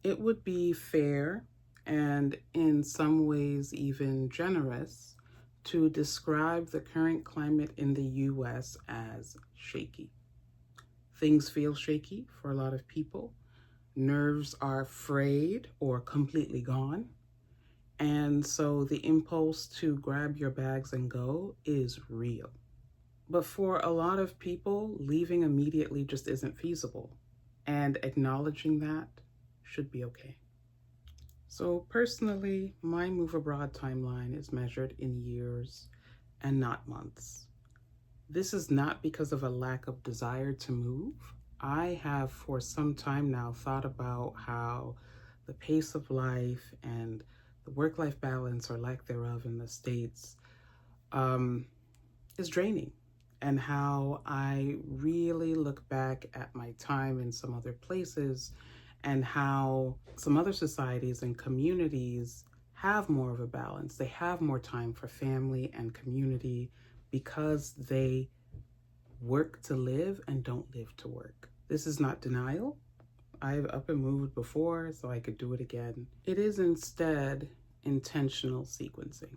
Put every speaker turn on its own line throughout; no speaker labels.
It would be fair and in some ways even generous to describe the current climate in the US as shaky. Things feel shaky for a lot of people. Nerves are frayed or completely gone. And so the impulse to grab your bags and go is real. But for a lot of people, leaving immediately just isn't feasible. And acknowledging that should be okay. So personally, my move abroad timeline is measured in years and not months. This is not because of a lack of desire to move. I have for some time now thought about how the pace of life and the work-life balance or lack thereof in the States is draining, and how I really look back at my time in some other places and how some other societies and communities have more of a balance. They have more time for family and community because they work to live and don't live to work. This is not denial. I've up and moved before, so I could do it again. It is instead intentional sequencing.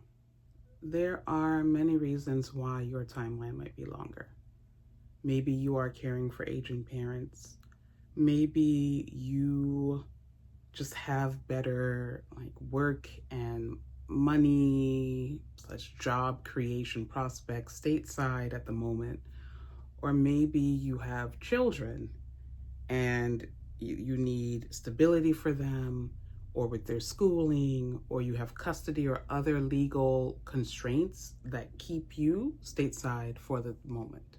There are many reasons why your timeline might be longer. Maybe you are caring for aging parents. Maybe you just have better work and money / job creation prospects stateside at the moment. Or maybe you have children and you need stability for them, or with their schooling, or you have custody or other legal constraints that keep you stateside for the moment.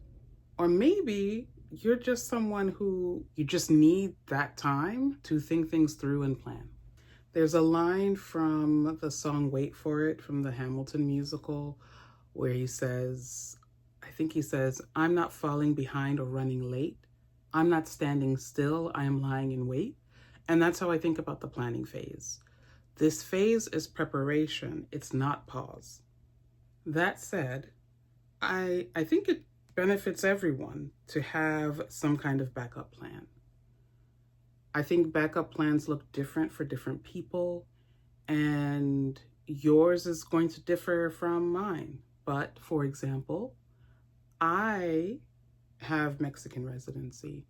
Or maybe you're just someone who you just need that time to think things through and plan. There's a line from the song Wait For It from the Hamilton musical where he says, I'm not falling behind or running late. I'm not standing still. I am lying in wait. And that's how I think about the planning phase. This phase is preparation. It's not pause. That said, I think it benefits everyone to have some kind of backup plan. I think backup plans look different for different people, and yours is going to differ from mine. But for example, I have Mexican residency,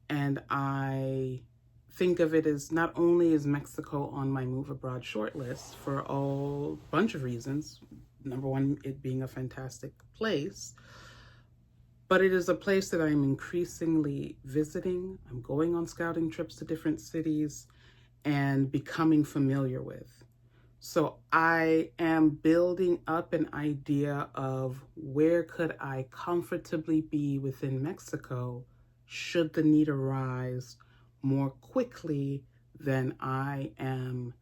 and I think of it as not only is Mexico on my move abroad shortlist for a bunch of reasons. Number one, it being a fantastic place, but it is a place that I'm increasingly visiting. I'm going on scouting trips to different cities and becoming familiar with. So I am building up an idea of where could I comfortably be within Mexico should the need arise more quickly than I am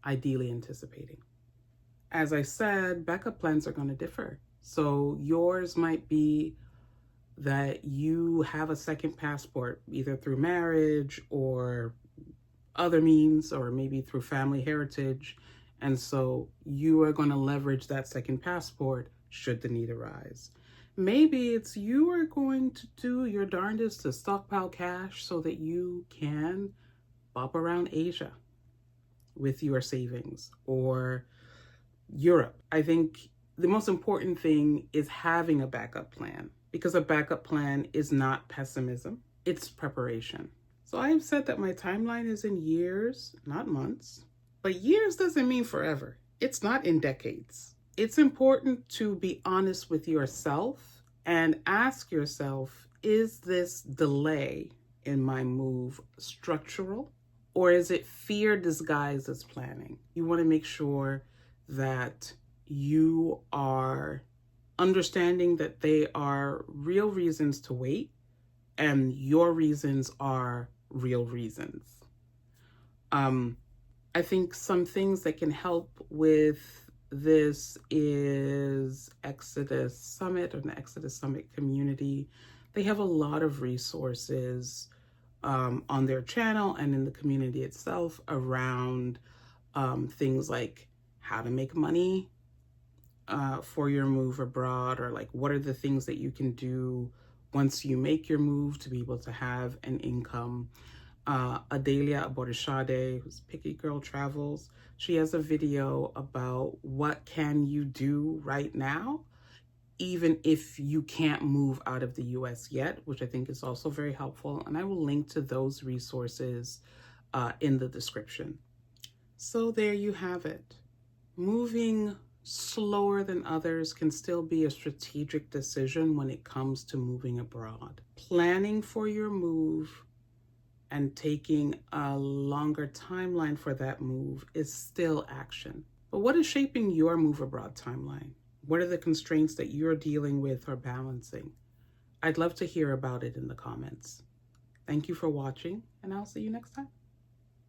ideally anticipating. As I said, backup plans are going to differ. So yours might be that you have a second passport, either through marriage or other means, or maybe through family heritage. And so you are going to leverage that second passport should the need arise. Maybe it's you are going to do your darndest to stockpile cash so that you can bop around Asia with your savings, or Europe. I think the most important thing is having a backup plan, because a backup plan is not pessimism, it's preparation. So I have said that my timeline is in years, not months, but years doesn't mean forever. It's not in decades. It's important to be honest with yourself and ask yourself, is this delay in my move structural, or is it fear disguised as planning? You want to make sure that you are understanding that they are real reasons to wait and your reasons are real reasons. I think some things that can help with this is Exodus Summit, or the Exodus Summit community. They have a lot of resources on their channel and in the community itself around things like how to make money for your move abroad, or what are the things that you can do once you make your move to be able to have an income. Adelia Aborishade, who's Picky Girl Travels. She has a video about what can you do right now, even if you can't move out of the US yet, which I think is also very helpful. And I will link to those resources in the description. So there you have it. Moving slower than others can still be a strategic decision when it comes to moving abroad. Planning for your move and taking a longer timeline for that move is still action. But what is shaping your move abroad timeline? What are the constraints that you're dealing with or balancing? I'd love to hear about it in the comments. Thank you for watching, and I'll see you next time.